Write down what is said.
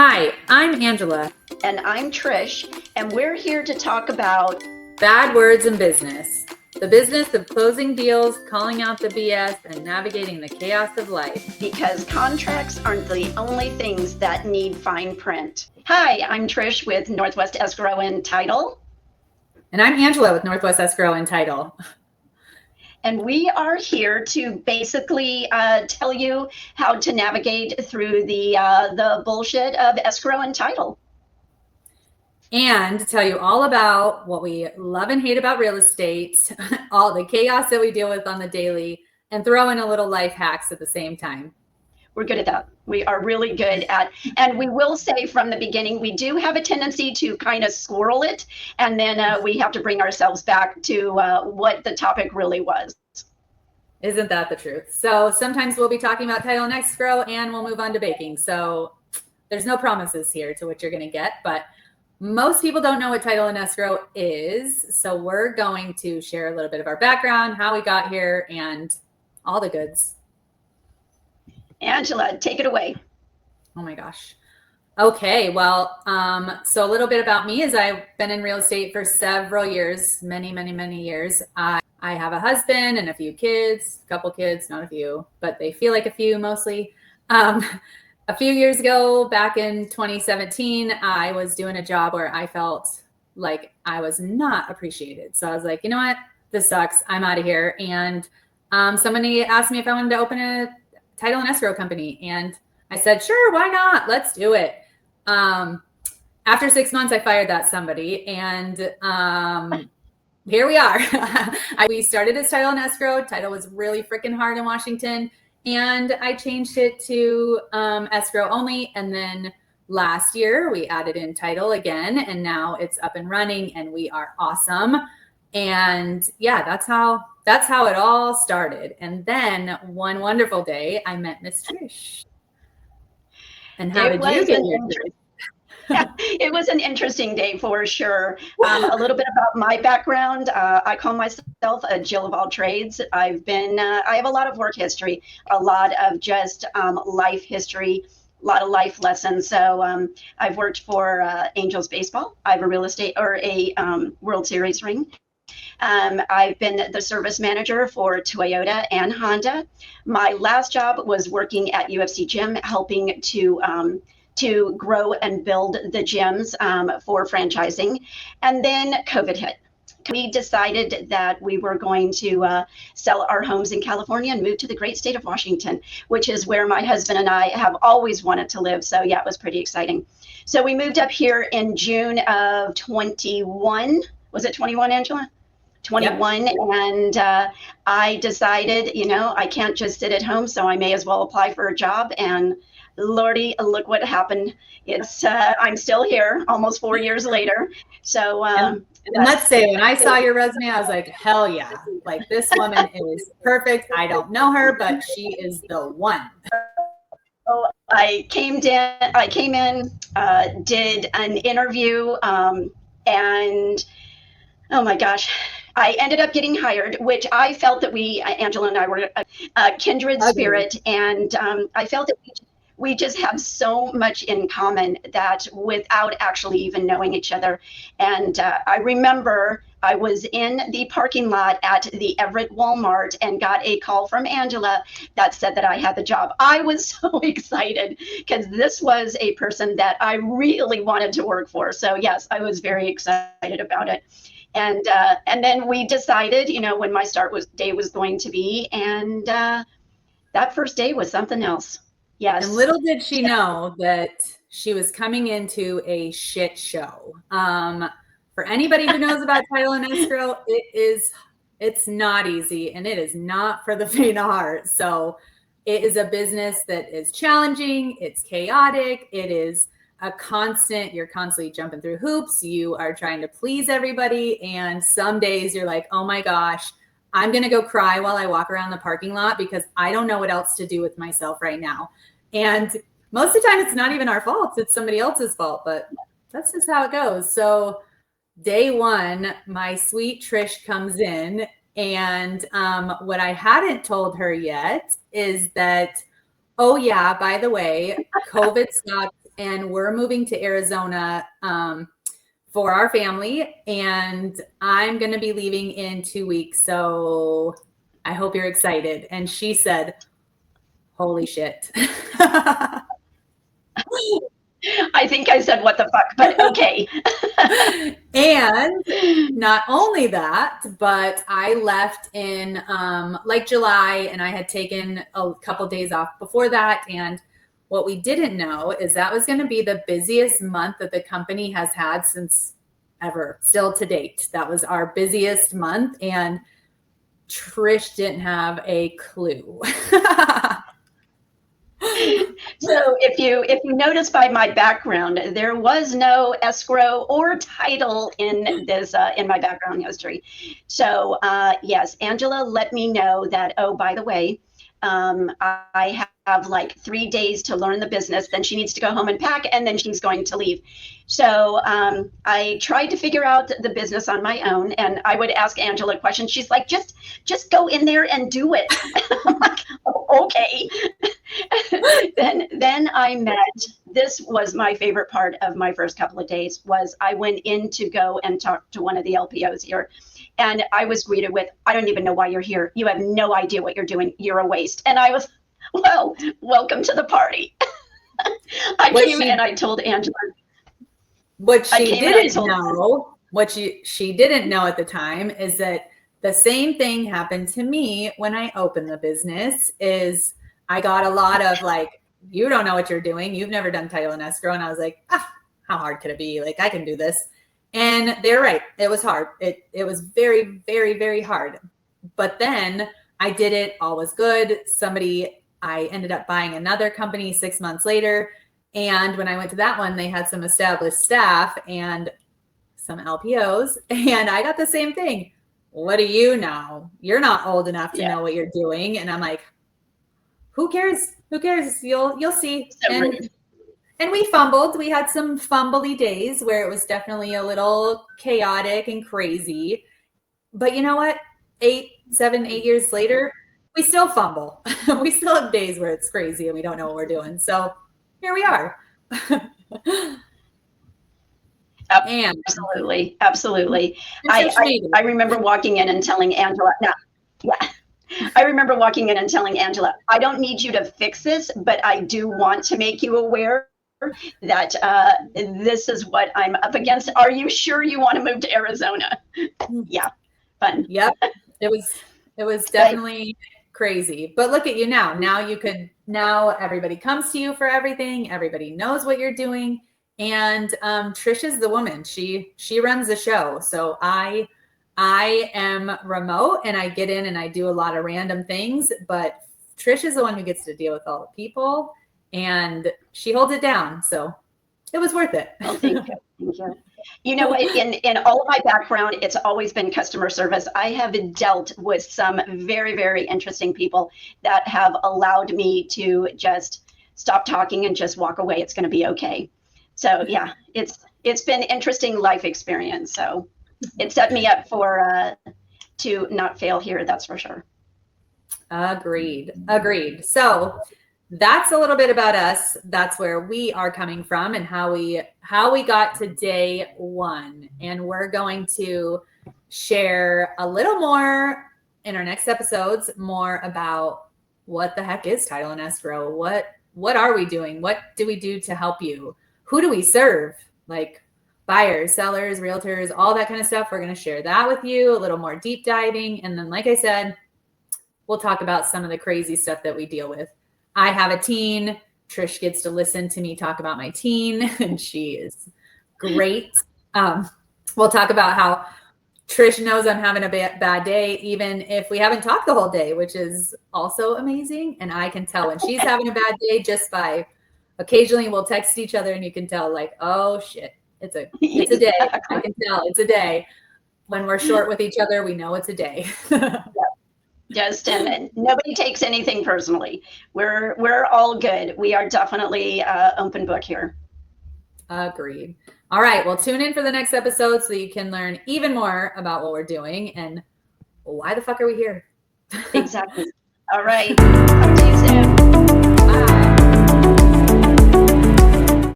Hi, I'm Angela. And I'm Trish, and we're here to talk about bad words in business. The business of closing deals, calling out the BS, and navigating the chaos of life. Because contracts aren't the only things that need fine print. Hi, I'm Trish with Northwest Escrow and Title. And I'm Angela with Northwest Escrow and Title. And we are here to basically tell you how to navigate through the bullshit of escrow and title. And tell you all about what we love and hate about real estate, all the chaos that we deal with on the daily, and throw in a little life hacks at the same time. We're good at that. We are really good at, and we will say from the beginning, we do have a tendency to kind of squirrel it, and then we have to bring ourselves back to what the topic really was. Isn't that the truth? So sometimes we'll be talking about title and escrow, and we'll move on to baking. So there's no promises here to what you're going to get, but most people don't know what title and escrow is. So we're going to share a little bit of our background, how we got here, and all the goods. Angela, take it away. Oh my gosh. Okay, well, so a little bit about me is I've been in real estate for several years, many years. I have a husband and a few kids, a couple kids, not a few, but they feel like a few mostly. A few years ago, back in 2017, I was doing a job where I felt like I was not appreciated. So I was like, you know what? This sucks. I'm out of here. And somebody asked me if I wanted to open a title and escrow company. And I said, sure, why not? Let's do it. After 6 months, I fired that somebody. And here we are. We started as title and escrow. Title was really freaking hard in Washington. And I changed it to escrow only. And then last year we added in title again. And now it's up and running and we are awesome. And yeah, that's how it all started. And then one wonderful day I met Miss Trish. And how did you get your Trish? It was an interesting day for sure. A little bit about my background. I call myself a Jill of all trades. I have a lot of work history, a lot of just life history, a lot of life lessons. So I've worked for Angels Baseball. I have a real estate or a World Series ring. I've been the service manager for Toyota and Honda. My last job was working at UFC Gym, helping to grow and build the gyms for franchising. And then COVID hit. We decided that we were going to sell our homes in California and move to the great state of Washington, which is where my husband and I have always wanted to live. So yeah, it was pretty exciting. So we moved up here in June of 21. Was it 21, Angela? 21. Yep. And I decided, I can't just sit at home, so I may as well apply for a job. And Lordy, look what happened. It's I'm still here almost 4 years later. So and let's say when I saw your resume, I was like, hell yeah, like this woman is perfect. I don't know her, but she is the one. So I came in, did an interview, and oh my gosh, I ended up getting hired, which I felt that Angela and I were a kindred spirit, and I felt that we just have so much in common that without actually even knowing each other. And I remember I was in the parking lot at the Everett Walmart and got a call from Angela that said that I had the job. I was so excited because this was a person that I really wanted to work for. So yes, I was very excited about it. And then we decided, when my day was going to be. And that first day was something else. Yes. And little did she know that she was coming into a shit show. For anybody who knows about title and escrow, it's not easy and it is not for the faint of heart. So it is a business that is challenging. It's chaotic. It is you're constantly jumping through hoops. You are trying to please everybody. And some days you're like, oh my gosh, I'm going to go cry while I walk around the parking lot because I don't know what else to do with myself right now. And most of the time it's not even our fault. It's somebody else's fault, but that's just how it goes. So day one, my sweet Trish comes in and what I hadn't told her yet is that, oh yeah, by the way, COVID sucks and we're moving to Arizona for our family, and I'm going to be leaving in 2 weeks. So I hope you're excited. And she said, holy shit. I think I said, what the fuck, but okay. And not only that, but I left in like July, and I had taken a couple days off before that. And what we didn't know is that was going to be the busiest month that the company has had since ever, still to date. That was our busiest month, and Trish didn't have a clue. So if you notice by my background, there was no escrow or title in this in my background history. So yes, Angela let me know that, oh, by the way, I have like 3 days to learn the business. Then she needs to go home and pack, and then she's going to leave. So I tried to figure out the business on my own, and I would ask Angela questions. She's like, just go in there and do it. I'm like, oh, okay. Then I met, this was my favorite part of my first couple of days, was I went in to go and talk to one of the LPOs here. And I was greeted with, I don't even know why you're here. You have no idea what you're doing. You're a waste. And I was, well, welcome to the party. I came and I told Angela. What she didn't know, what she didn't know at the time, is that the same thing happened to me when I opened the business. Is I got a lot of like, you don't know what you're doing. You've never done title and escrow. And I was like, how hard could it be? Like, I can do this. And they're right. It was hard. It was very, very, very hard. But then I did it. All was good. I ended up buying another company 6 months later. And when I went to that one, they had some established staff and some LPOs. And I got the same thing. What do you know? You're not old enough to know what you're doing. And I'm like, who cares? Who cares? You'll see. And we fumbled. We had some fumbly days where it was definitely a little chaotic and crazy. But you know what? 7, 8 years later, we still fumble. We still have days where it's crazy and we don't know what we're doing. So here we are. Absolutely. I remember walking in and telling Angela, I remember walking in and telling Angela, I don't need you to fix this, but I do want to make you aware that this is what I'm up against. Are you sure you want to move to Arizona? Yeah, fun. Yep. It was definitely crazy. But look at you now. Now everybody comes to you for everything. Everybody knows what you're doing. And Trish is the woman. She runs the show. So I am remote and I get in and I do a lot of random things, but Trish is the one who gets to deal with all the people and she holds it down. So it was worth it. Oh, thank you. Thank you. You know, in all of my background, it's always been customer service. I have dealt with some very, very interesting people that have allowed me to just stop talking and just walk away. It's going to be okay. So yeah, it's been interesting life experience. So it set me up for to not fail here. That's for sure. Agreed. So that's a little bit about us. That's where we are coming from and how we got to day one. And we're going to share a little more in our next episodes, more about what the heck is title and escrow? What are we doing? What do we do to help you? Who do we serve? Like buyers, sellers, realtors, all that kind of stuff. We're going to share that with you, a little more deep diving. And then, like I said, we'll talk about some of the crazy stuff that we deal with. I have a teen. Trish gets to listen to me talk about my teen, and she is great. We'll talk about how Trish knows I'm having a bad day, even if we haven't talked the whole day, which is also amazing. And I can tell when she's having a bad day just by occasionally we'll text each other and you can tell like, oh shit, it's a day. I can tell it's a day. When we're short with each other, we know it's a day. Just and nobody takes anything personally. We're all good. We are definitely open book here. Agreed. All right. Well, tune in for the next episode so you can learn even more about what we're doing and why the fuck are we here? Exactly. All right. Talk to you soon. Bye.